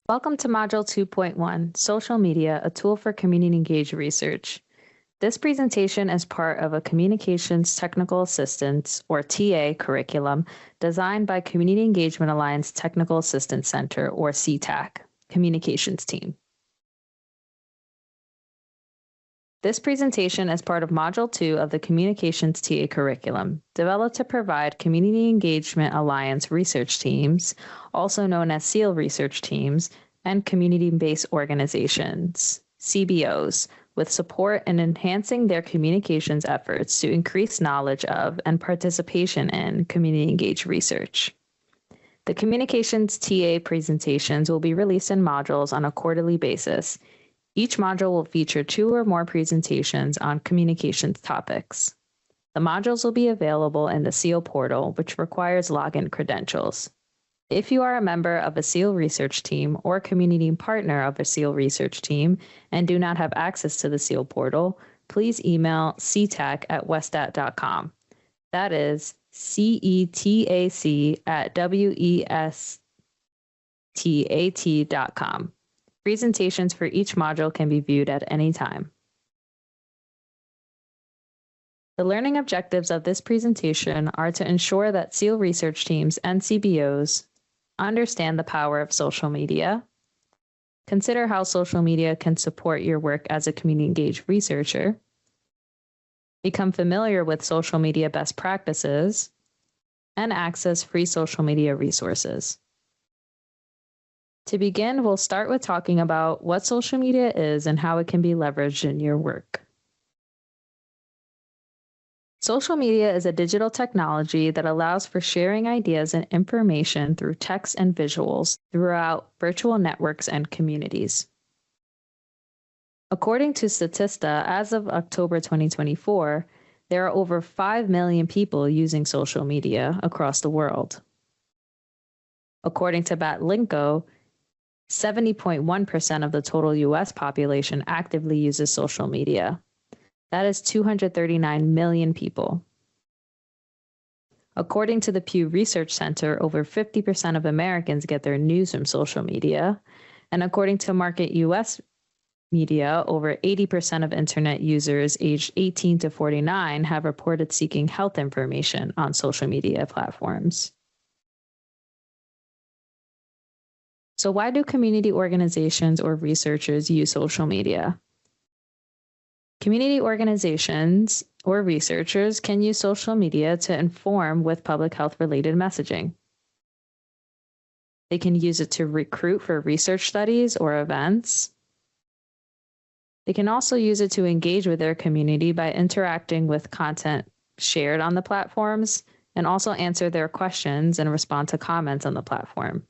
Welcome to Module 2.1, Social Media, a Tool for Community Engaged Research. This presentation is part of a Communications Technical Assistance, or TA, curriculum designed by Community Engagement Alliance Technical Assistance Center, or CETAC, communications team. This presentation is part of Module 2 of the Communications TA curriculum, developed to provide Community Engagement Alliance research teams, also known as CEAL research teams, and community-based organizations, CBOs, with support in enhancing their communications efforts to increase knowledge of and participation in community-engaged research. The Communications TA presentations will be released in modules on a quarterly basis. Each module will feature 2 or more presentations on communications topics. The modules will be available in the CEAL portal, which requires login credentials. If you are a member of a CEAL research team or community partner of a CEAL research team and do not have access to the CEAL portal, please email cetac@westat.com. That is CETAC@westat.com. Presentations for each module can be viewed at any time. The learning objectives of this presentation are to ensure that CEAL research teams and CBOs understand the power of social media, consider how social media can support your work as a community-engaged researcher, become familiar with social media best practices, and access free social media resources. To begin, we'll start with talking about what social media is and how it can be leveraged in your work. Social media is a digital technology that allows for sharing ideas and information through text and visuals throughout virtual networks and communities. According to Statista, as of October 2024, there are over 5 million people using social media across the world. According to Batlinko, 70.1% of the total US population actively uses social media. That is 239 million people. According to the Pew Research Center, over 50% of Americans get their news from social media. And according to Market US Media, over 80% of internet users aged 18 to 49 have reported seeking health information on social media platforms. So why do community organizations or researchers use social media? Community organizations or researchers can use social media to inform with public health-related messaging. They can use it to recruit for research studies or events. They can also use it to engage with their community by interacting with content shared on the platforms and also answer their questions and respond to comments on the platform.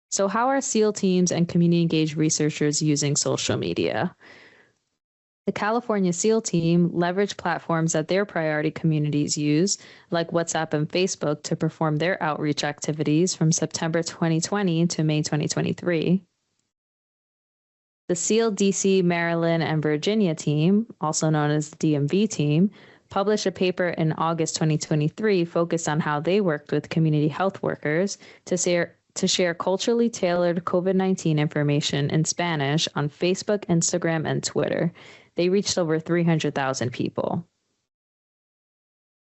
So how are CEAL teams and community-engaged researchers using social media? The California CEAL team leveraged platforms that their priority communities use, like WhatsApp and Facebook, to perform their outreach activities from September 2020 to May 2023. The CEAL DC, Maryland, and Virginia team, also known as the DMV team, published a paper in August 2023 focused on how they worked with community health workers to share culturally tailored COVID-19 information in Spanish on Facebook, Instagram, and Twitter. They reached over 300,000 people.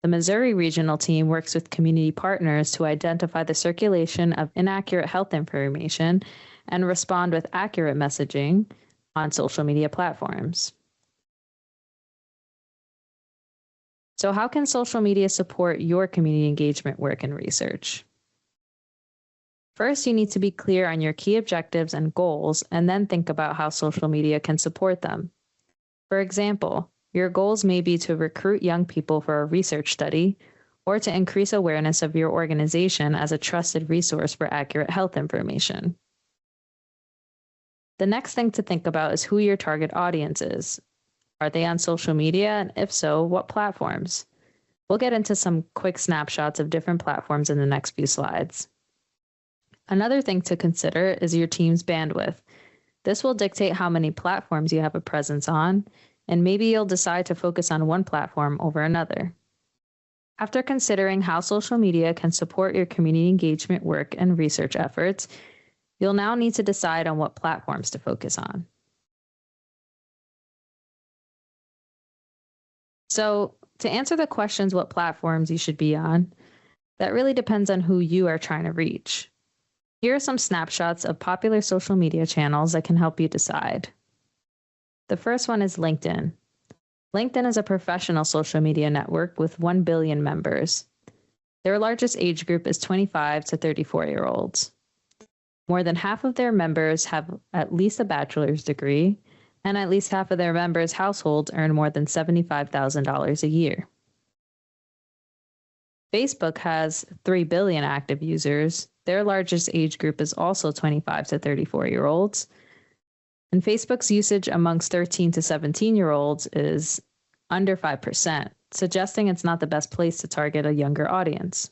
The Missouri regional team works with community partners to identify the circulation of inaccurate health information and respond with accurate messaging on social media platforms. So how can social media support your community engagement work and research? First, you need to be clear on your key objectives and goals, and then think about how social media can support them. For example, your goals may be to recruit young people for a research study, or to increase awareness of your organization as a trusted resource for accurate health information. The next thing to think about is who your target audience is. Are they on social media, and if so, what platforms? We'll get into some quick snapshots of different platforms in the next few slides. Another thing to consider is your team's bandwidth. This will dictate how many platforms you have a presence on, and maybe you'll decide to focus on one platform over another. After considering how social media can support your community engagement work and research efforts, you'll now need to decide on what platforms to focus on. So, to answer the questions what platforms you should be on, that really depends on who you are trying to reach. Here are some snapshots of popular social media channels that can help you decide. The first one is LinkedIn. LinkedIn is a professional social media network with 1 billion members. Their largest age group is 25 to 34-year-olds. More than half of their members have at least a bachelor's degree, and at least half of their members' households earn more than $75,000 a year. Facebook has 3 billion active users. Their largest age group is also 25 to 34-year-olds. And Facebook's usage amongst 13 to 17-year-olds is under 5%, suggesting it's not the best place to target a younger audience.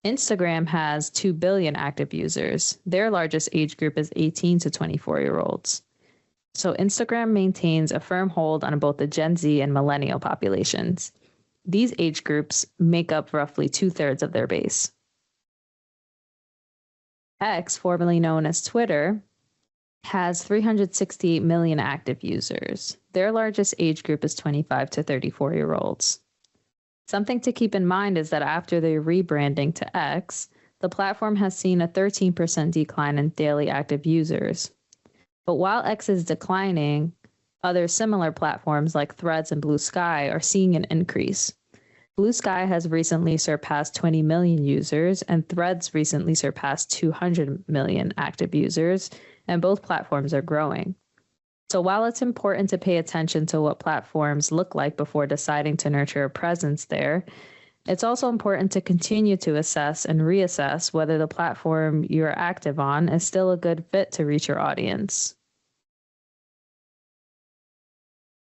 Instagram has 2 billion active users. Their largest age group is 18 to 24-year-olds. So Instagram maintains a firm hold on both the Gen Z and millennial populations. These age groups make up roughly 2/3 of their base. X, formerly known as Twitter, has 368 million active users. Their largest age group is 25 to 34-year-olds. Something to keep in mind is that after their rebranding to X, the platform has seen a 13% decline in daily active users. But while X is declining, other similar platforms like Threads and Blue Sky are seeing an increase. Blue Sky has recently surpassed 20 million users, and Threads recently surpassed 200 million active users, and both platforms are growing. So while it's important to pay attention to what platforms look like before deciding to nurture a presence there, it's also important to continue to assess and reassess whether the platform you're active on is still a good fit to reach your audience.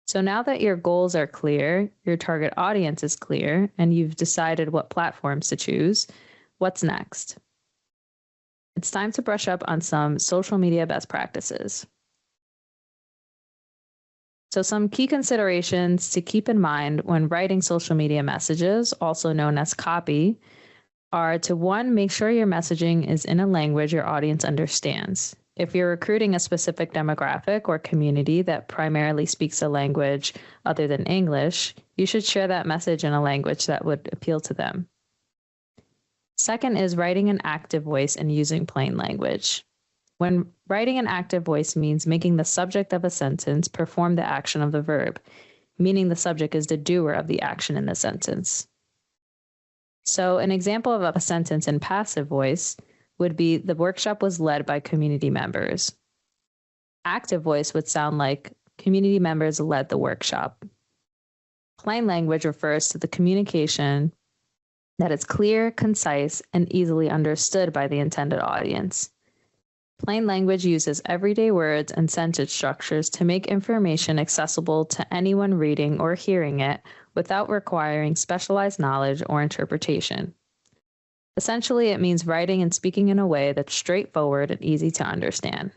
So now that your goals are clear, your target audience is clear, and you've decided what platforms to choose, what's next? It's time to brush up on some social media best practices. So some key considerations to keep in mind when writing social media messages, also known as copy, are to 1, make sure your messaging is in a language your audience understands. If you're recruiting a specific demographic or community that primarily speaks a language other than English, you should share that message in a language that would appeal to them. Second is writing an active voice and using plain language. When writing an active voice means making the subject of a sentence perform the action of the verb, meaning the subject is the doer of the action in the sentence. So an example of a sentence in passive voice would be, the workshop was led by community members. Active voice would sound like, community members led the workshop. Plain language refers to the communication that is clear, concise, and easily understood by the intended audience. Plain language uses everyday words and sentence structures to make information accessible to anyone reading or hearing it without requiring specialized knowledge or interpretation. Essentially, it means writing and speaking in a way that's straightforward and easy to understand.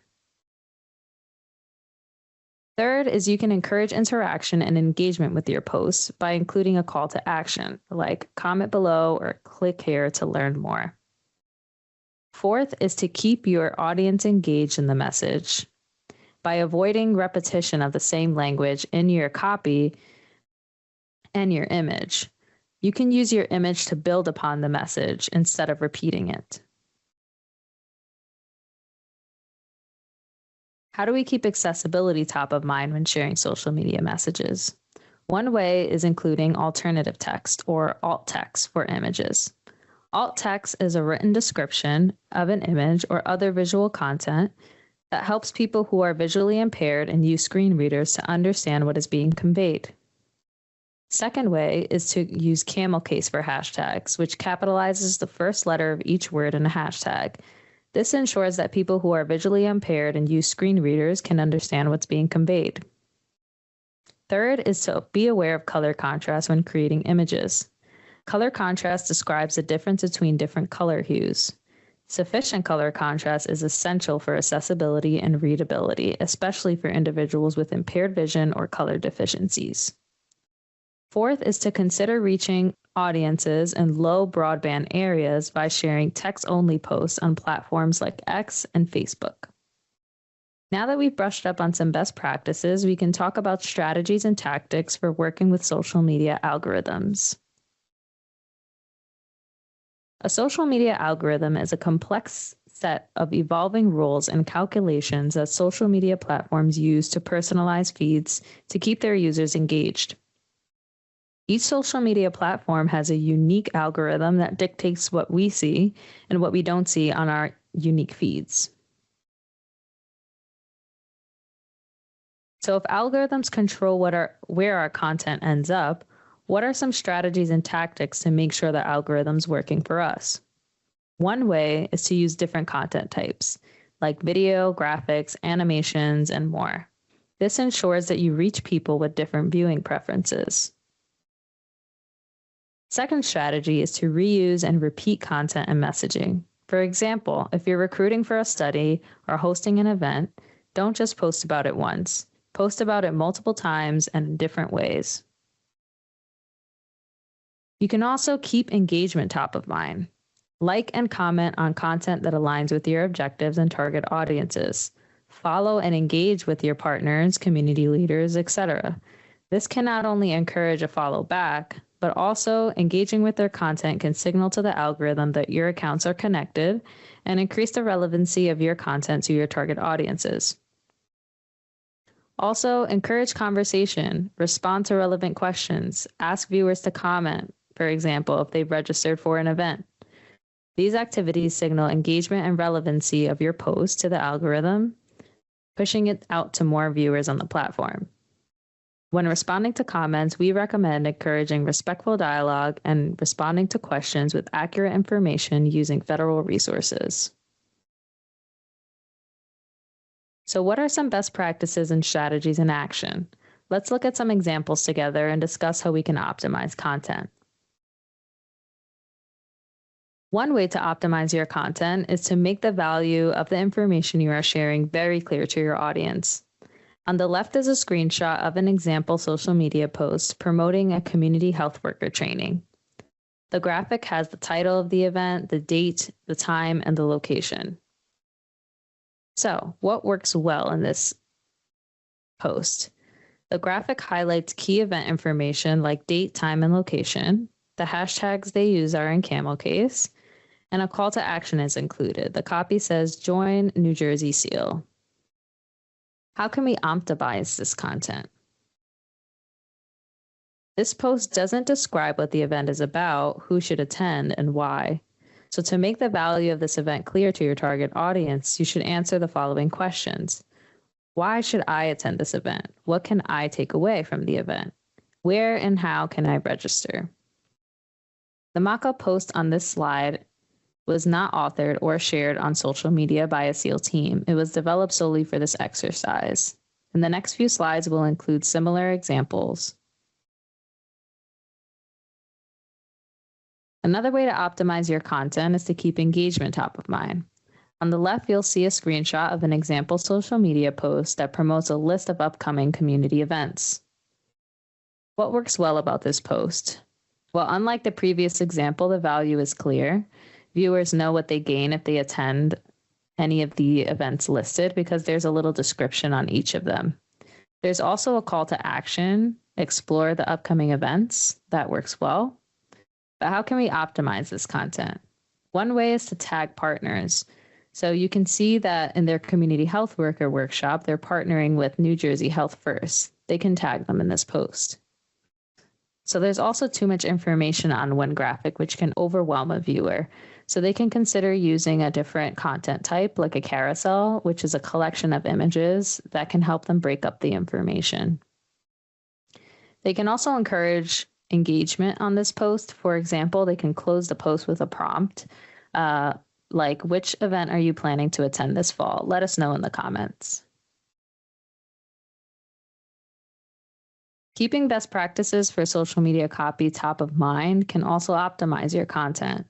Third is you can encourage interaction and engagement with your posts by including a call to action, like comment below or click here to learn more. Fourth is to keep your audience engaged in the message by avoiding repetition of the same language in your copy and your image. You can use your image to build upon the message instead of repeating it. How do we keep accessibility top of mind when sharing social media messages? One way is including alternative text or alt text for images. Alt text is a written description of an image or other visual content that helps people who are visually impaired and use screen readers to understand what is being conveyed. Second way is to use camel case for hashtags, which capitalizes the first letter of each word in a hashtag. This ensures that people who are visually impaired and use screen readers can understand what's being conveyed. Third is to be aware of color contrast when creating images. Color contrast describes the difference between different color hues. Sufficient color contrast is essential for accessibility and readability, especially for individuals with impaired vision or color deficiencies. Fourth is to consider reaching audiences in low broadband areas by sharing text-only posts on platforms like X and Facebook. Now that we've brushed up on some best practices, we can talk about strategies and tactics for working with social media algorithms. A social media algorithm is a complex set of evolving rules and calculations that social media platforms use to personalize feeds to keep their users engaged. Each social media platform has a unique algorithm that dictates what we see and what we don't see on our unique feeds. So if algorithms control where our content ends up, what are some strategies and tactics to make sure the algorithm's working for us? One way is to use different content types, like video, graphics, animations, and more. This ensures that you reach people with different viewing preferences. Second strategy is to reuse and repeat content and messaging. For example, if you're recruiting for a study or hosting an event, don't just post about it once. Post about it multiple times and in different ways. You can also keep engagement top of mind. Like and comment on content that aligns with your objectives and target audiences. Follow and engage with your partners, community leaders, etc. This can not only encourage a follow back, but also engaging with their content can signal to the algorithm that your accounts are connected and increase the relevancy of your content to your target audiences. Also, encourage conversation, respond to relevant questions, ask viewers to comment, for example, if they've registered for an event. These activities signal engagement and relevancy of your post to the algorithm, pushing it out to more viewers on the platform. When responding to comments, we recommend encouraging respectful dialogue and responding to questions with accurate information using federal resources. So what are some best practices and strategies in action? Let's look at some examples together and discuss how we can optimize content. One way to optimize your content is to make the value of the information you are sharing very clear to your audience. On the left is a screenshot of an example social media post promoting a community health worker training. The graphic has the title of the event, the date, the time, and the location. So, what works well in this post? The graphic highlights key event information like date, time, and location. The hashtags they use are in camel case, and a call to action is included. The copy says, "Join New Jersey CEAL." How can we optimize this content? This post doesn't describe what the event is about, who should attend, and why. So to make the value of this event clear to your target audience, you should answer the following questions. Why should I attend this event? What can I take away from the event? Where and how can I register? The mock-up post on this slide was not authored or shared on social media by a SEAL team. It was developed solely for this exercise. In the next few slides, we'll include similar examples. Another way to optimize your content is to keep engagement top of mind. On the left, you'll see a screenshot of an example social media post that promotes a list of upcoming community events. What works well about this post? Well, unlike the previous example, the value is clear. Viewers know what they gain if they attend any of the events listed because there's a little description on each of them. There's also a call to action, explore the upcoming events. That works well. But how can we optimize this content? One way is to tag partners. So you can see that in their community health worker workshop, they're partnering with New Jersey Health First. They can tag them in this post. So there's also too much information on one graphic, which can overwhelm a viewer. So they can consider using a different content type, like a carousel, which is a collection of images that can help them break up the information. They can also encourage engagement on this post. For example, they can close the post with a prompt, like, which event are you planning to attend this fall? Let us know in the comments. Keeping best practices for social media copy top of mind can also optimize your content.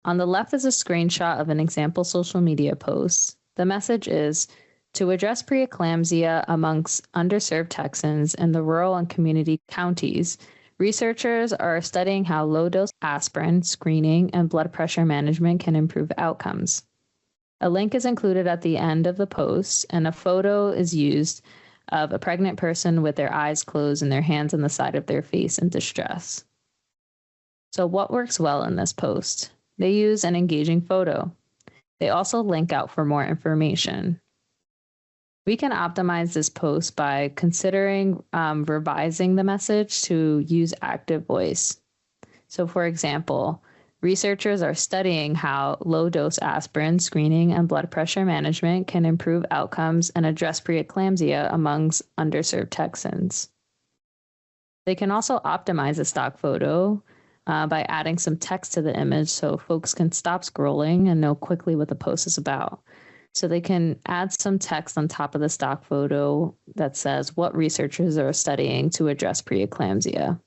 On the left is a screenshot of an example social media post. The message is, to address preeclampsia amongst underserved Texans in the rural and community counties, Researchers are studying how low-dose aspirin screening and blood pressure management can improve outcomes. A link is included at the end of the post, and a photo is used of a pregnant person with their eyes closed and their hands on the side of their face in distress. So what works well in this post? They use an engaging photo. They also link out for more information. We can optimize this post by considering revising the message to use active voice. So for example, researchers are studying how low-dose aspirin screening and blood pressure management can improve outcomes and address preeclampsia amongst underserved Texans. They can also optimize a stock photo by adding some text to the image so folks can stop scrolling and know quickly what the post is about. So they can add some text on top of the stock photo that says what researchers are studying to address preeclampsia.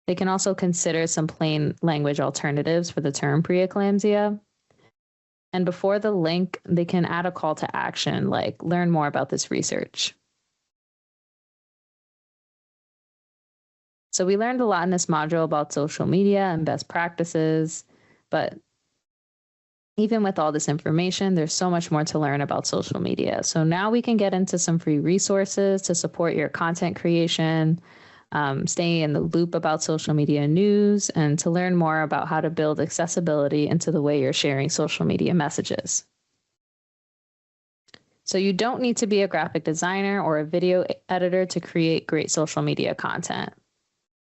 They can also consider some plain language alternatives for the term preeclampsia. And before the link, they can add a call to action like learn more about this research. So we learned a lot in this module about social media and best practices, but even with all this information, there's so much more to learn about social media. So now we can get into some free resources to support your content creation, staying in the loop about social media news, and to learn more about how to build accessibility into the way you're sharing social media messages. So you don't need to be a graphic designer or a video editor to create great social media content.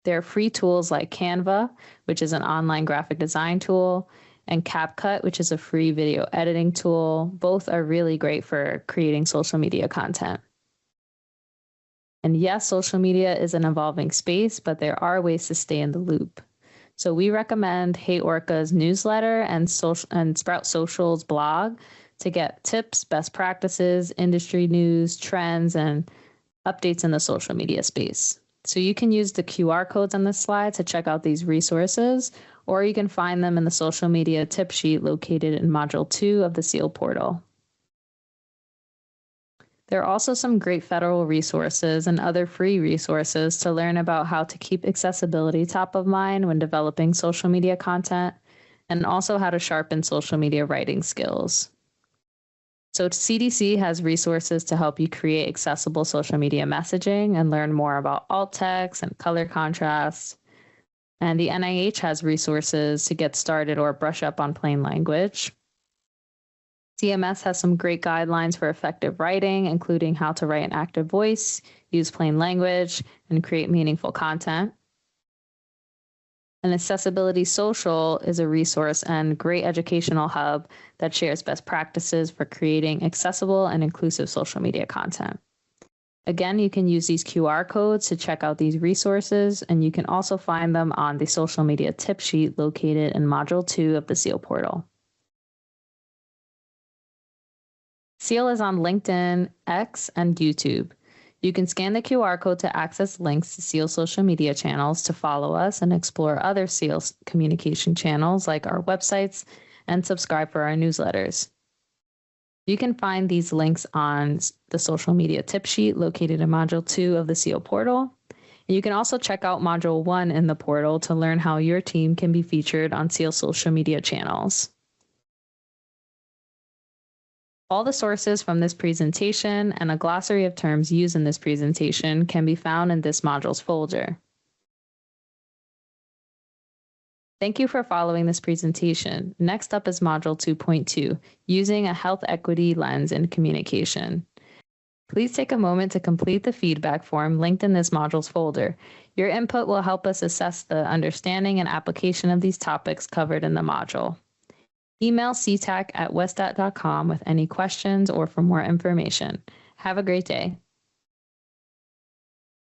There are free tools like Canva, which is an online graphic design tool, and CapCut, which is a free video editing tool. Both are really great for creating social media content. And yes, social media is an evolving space, but there are ways to stay in the loop. So we recommend Hey Orca's newsletter and Sprout Social's blog to get tips, best practices, industry news, trends, and updates in the social media space. So you can use the QR codes on this slide to check out these resources, or you can find them in the social media tip sheet located in Module 2 of the CEAL portal. There are also some great federal resources and other free resources to learn about how to keep accessibility top of mind when developing social media content, and also how to sharpen social media writing skills. So CDC has resources to help you create accessible social media messaging and learn more about alt text and color contrast. And the NIH has resources to get started or brush up on plain language. CMS has some great guidelines for effective writing, including how to write an active voice, use plain language, and create meaningful content. And Accessibility Social is a resource and great educational hub that shares best practices for creating accessible and inclusive social media content. Again, you can use these QR codes to check out these resources, and you can also find them on the social media tip sheet located in Module 2 of the CEAL portal. CEAL is on LinkedIn, X, and YouTube. You can scan the QR code to access links to CEAL social media channels to follow us and explore other CEAL communication channels like our websites and subscribe for our newsletters. You can find these links on the social media tip sheet located in Module 2 of the CEAL portal. And you can also check out Module 1 in the portal to learn how your team can be featured on CEAL social media channels. All the sources from this presentation and a glossary of terms used in this presentation can be found in this module's folder. Thank you for following this presentation. Next up is Module 2.2, Using a Health Equity Lens in Communication. Please take a moment to complete the feedback form linked in this module's folder. Your input will help us assess the understanding and application of these topics covered in the module. Email CETAC@westat.com with any questions or for more information. Have a great day.